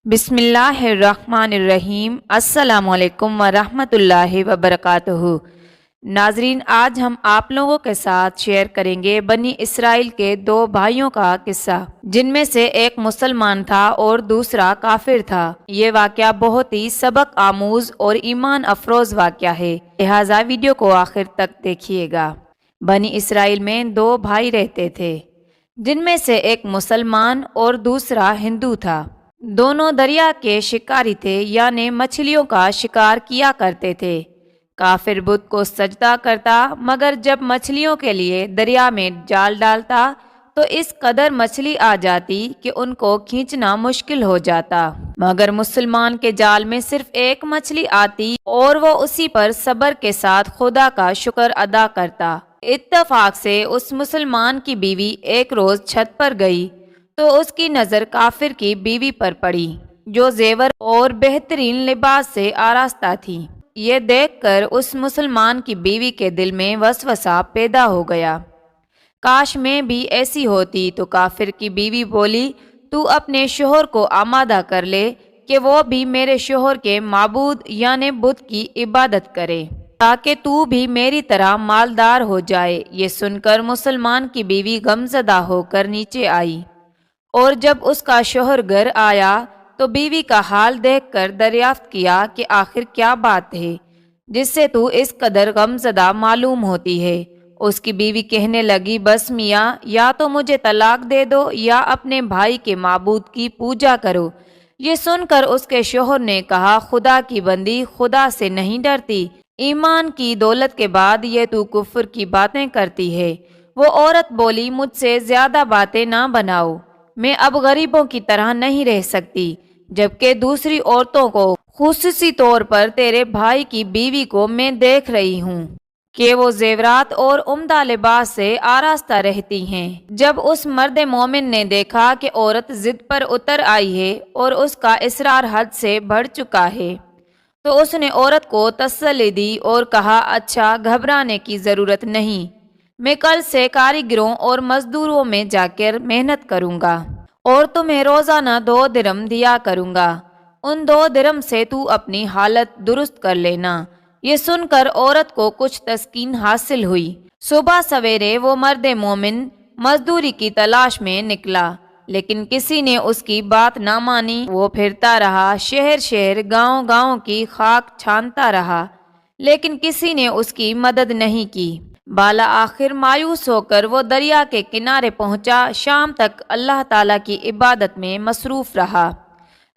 بسم اللہ الرحمن الرحیم۔ السلام علیکم ورحمۃ اللہ وبرکاتہ۔ ناظرین، آج ہم آپ لوگوں کے ساتھ شیئر کریں گے بنی اسرائیل کے دو بھائیوں کا قصہ، جن میں سے ایک مسلمان تھا اور دوسرا کافر تھا۔ یہ واقعہ بہت ہی سبق آموز اور ایمان افروز واقعہ ہے، لہٰذا ویڈیو کو آخر تک دیکھیے گا۔ بنی اسرائیل میں دو بھائی رہتے تھے، جن میں سے ایک مسلمان اور دوسرا ہندو تھا۔ دونوں دریا کے شکاری تھے، یعنی مچھلیوں کا شکار کیا کرتے تھے۔ کافر بت کو سجدہ کرتا، مگر جب مچھلیوں کے لیے دریا میں جال ڈالتا تو اس قدر مچھلی آ جاتی کہ ان کو کھینچنا مشکل ہو جاتا، مگر مسلمان کے جال میں صرف ایک مچھلی آتی اور وہ اسی پر صبر کے ساتھ خدا کا شکر ادا کرتا۔ اتفاق سے اس مسلمان کی بیوی ایک روز چھت پر گئی تو اس کی نظر کافر کی بیوی پر پڑی، جو زیور اور بہترین لباس سے آراستہ تھی۔ یہ دیکھ کر اس مسلمان کی بیوی کے دل میں وسوسہ پیدا ہو گیا، کاش میں بھی ایسی ہوتی۔ تو کافر کی بیوی بولی، تو اپنے شوہر کو آمادہ کر لے کہ وہ بھی میرے شوہر کے معبود یعنی بت کی عبادت کرے، تاکہ تو بھی میری طرح مالدار ہو جائے۔ یہ سن کر مسلمان کی بیوی غمزدہ ہو کر نیچے آئی، اور جب اس کا شوہر گھر آیا تو بیوی کا حال دیکھ کر دریافت کیا کہ آخر کیا بات ہے جس سے تو اس قدر غمزدہ معلوم ہوتی ہے۔ اس کی بیوی کہنے لگی، بس میاں، یا تو مجھے طلاق دے دو یا اپنے بھائی کے معبود کی پوجا کرو۔ یہ سن کر اس کے شوہر نے کہا، خدا کی بندی، خدا سے نہیں ڈرتی؟ ایمان کی دولت کے بعد یہ تو کفر کی باتیں کرتی ہے۔ وہ عورت بولی، مجھ سے زیادہ باتیں نہ بناؤ، میں اب غریبوں کی طرح نہیں رہ سکتی، جبکہ دوسری عورتوں کو، خصوصی طور پر تیرے بھائی کی بیوی کو میں دیکھ رہی ہوں کہ وہ زیورات اور عمدہ لباس سے آراستہ رہتی ہیں۔ جب اس مرد مومن نے دیکھا کہ عورت ضد پر اتر آئی ہے اور اس کا اصرار حد سے بڑھ چکا ہے تو اس نے عورت کو تسلی دی اور کہا، اچھا، گھبرانے کی ضرورت نہیں، میں کل سے کاریگروں اور مزدوروں میں جا کر محنت کروں گا اور تمہیں روزانہ 2 درم دیا کروں گا، ان 2 درم سے تو اپنی حالت درست کر لینا۔ یہ سن کر عورت کو کچھ تسکین حاصل ہوئی۔ صبح سویرے وہ مرد مومن مزدوری کی تلاش میں نکلا، لیکن کسی نے اس کی بات نہ مانی۔ وہ پھرتا رہا، شہر شہر، گاؤں گاؤں کی خاک چھانتا رہا، لیکن کسی نے اس کی مدد نہیں کی۔ بالا آخر مایوس ہو کر وہ دریا کے کنارے پہنچا۔ شام تک اللہ تعالیٰ کی عبادت میں مصروف رہا۔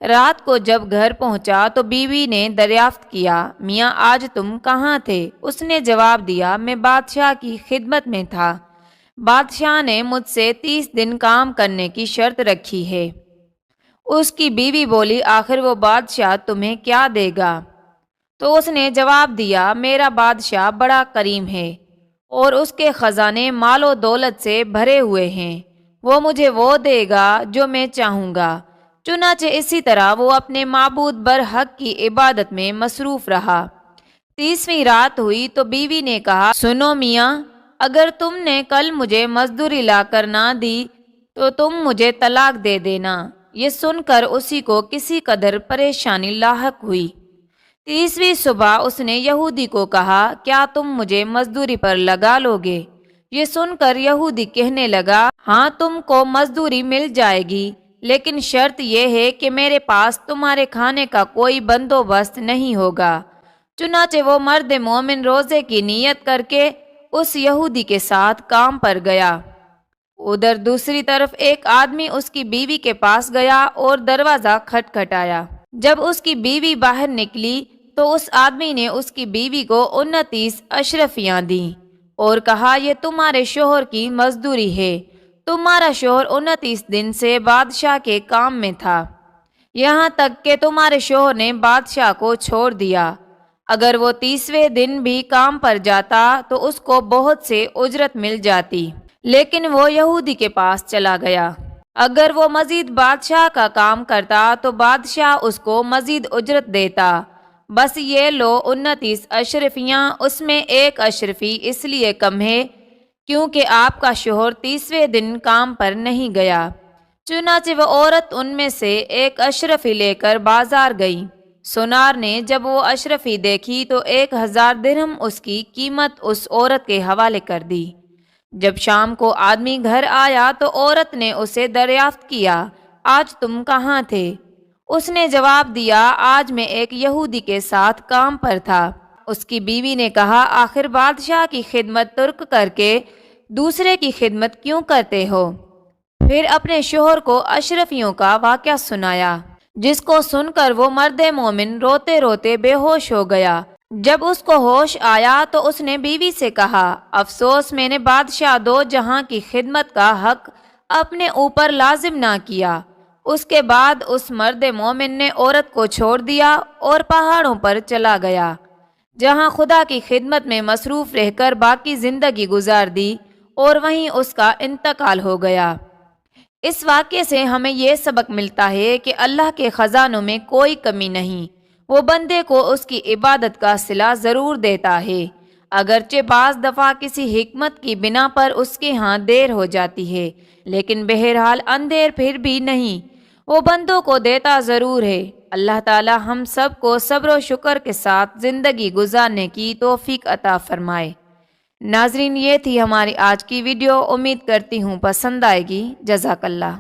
رات کو جب گھر پہنچا تو بیوی نے دریافت کیا، میاں، آج تم کہاں تھے؟ اس نے جواب دیا، میں بادشاہ کی خدمت میں تھا، بادشاہ نے مجھ سے 30 دن کام کرنے کی شرط رکھی ہے۔ اس کی بیوی بولی، آخر وہ بادشاہ تمہیں کیا دے گا؟ تو اس نے جواب دیا، میرا بادشاہ بڑا کریم ہے اور اس کے خزانے مال و دولت سے بھرے ہوئے ہیں، وہ مجھے وہ دے گا جو میں چاہوں گا۔ چنانچہ اسی طرح وہ اپنے معبود برحق کی عبادت میں مصروف رہا۔ 30ویں رات ہوئی تو بیوی نے کہا، سنو میاں، اگر تم نے کل مجھے مزدوری لا کر نہ دی تو تم مجھے طلاق دے دینا۔ یہ سن کر اسی کو کسی قدر پریشانی لاحق ہوئی۔ 30ویں صبح اس نے یہودی کو کہا، کیا تم مجھے مزدوری پر لگا لوگے؟ یہ سن کر یہودی کہنے لگا، ہاں، تم کو مزدوری مل جائے گی، لیکن شرط یہ ہے کہ میرے پاس تمہارے کھانے کا کوئی بندوبست نہیں ہوگا۔ چنانچہ وہ مرد مومن روزے کی نیت کر کے اس یہودی کے ساتھ کام پر گیا۔ ادھر دوسری طرف ایک آدمی اس کی بیوی کے پاس گیا اور دروازہ کھٹکھٹایا۔ جب اس کی بیوی باہر نکلی تو اس آدمی نے اس کی بیوی کو 29 اشرفیاں دیں اور کہا، یہ تمہارے شوہر کی مزدوری ہے۔ تمہارا شوہر 29 دن سے بادشاہ کے کام میں تھا، یہاں تک کہ تمہارے شوہر نے بادشاہ کو چھوڑ دیا۔ اگر وہ 30ویں دن بھی کام پر جاتا تو اس کو بہت سے اجرت مل جاتی، لیکن وہ یہودی کے پاس چلا گیا۔ اگر وہ مزید بادشاہ کا کام کرتا تو بادشاہ اس کو مزید اجرت دیتا۔ بس یہ لو 29 اشرفیاں، اس میں 1 اشرفی اس لیے کم ہے کیونکہ آپ کا شوہر 30ویں دن کام پر نہیں گیا۔ چنانچہ وہ عورت ان میں سے ایک اشرفی لے کر بازار گئی۔ سونار نے جب وہ اشرفی دیکھی تو 1000 درہم اس کی قیمت اس عورت کے حوالے کر دی۔ جب شام کو آدمی گھر آیا تو عورت نے اسے دریافت کیا، آج تم کہاں تھے؟ اس نے جواب دیا، آج میں ایک یہودی کے ساتھ کام پر تھا۔ اس کی بیوی نے کہا، آخر بادشاہ کی خدمت ترک کر کے دوسرے کی خدمت کیوں کرتے ہو؟ پھر اپنے شوہر کو اشرفیوں کا واقعہ سنایا، جس کو سن کر وہ مرد مومن روتے روتے بے ہوش ہو گیا۔ جب اس کو ہوش آیا تو اس نے بیوی سے کہا، افسوس میں نے بادشاہ دو جہاں کی خدمت کا حق اپنے اوپر لازم نہ کیا۔ اس کے بعد اس مرد مومن نے عورت کو چھوڑ دیا اور پہاڑوں پر چلا گیا، جہاں خدا کی خدمت میں مصروف رہ کر باقی زندگی گزار دی اور وہیں اس کا انتقال ہو گیا۔ اس واقعے سے ہمیں یہ سبق ملتا ہے کہ اللہ کے خزانوں میں کوئی کمی نہیں، وہ بندے کو اس کی عبادت کا صلہ ضرور دیتا ہے، اگرچہ بعض دفعہ کسی حکمت کی بنا پر اس کے ہاں دیر ہو جاتی ہے، لیکن بہرحال اندھیر پھر بھی نہیں، وہ بندوں کو دیتا ضرور ہے۔ اللہ تعالی ہم سب کو صبر و شکر کے ساتھ زندگی گزارنے کی توفیق عطا فرمائے۔ ناظرین، یہ تھی ہماری آج کی ویڈیو، امید کرتی ہوں پسند آئے گی۔ جزاک اللہ۔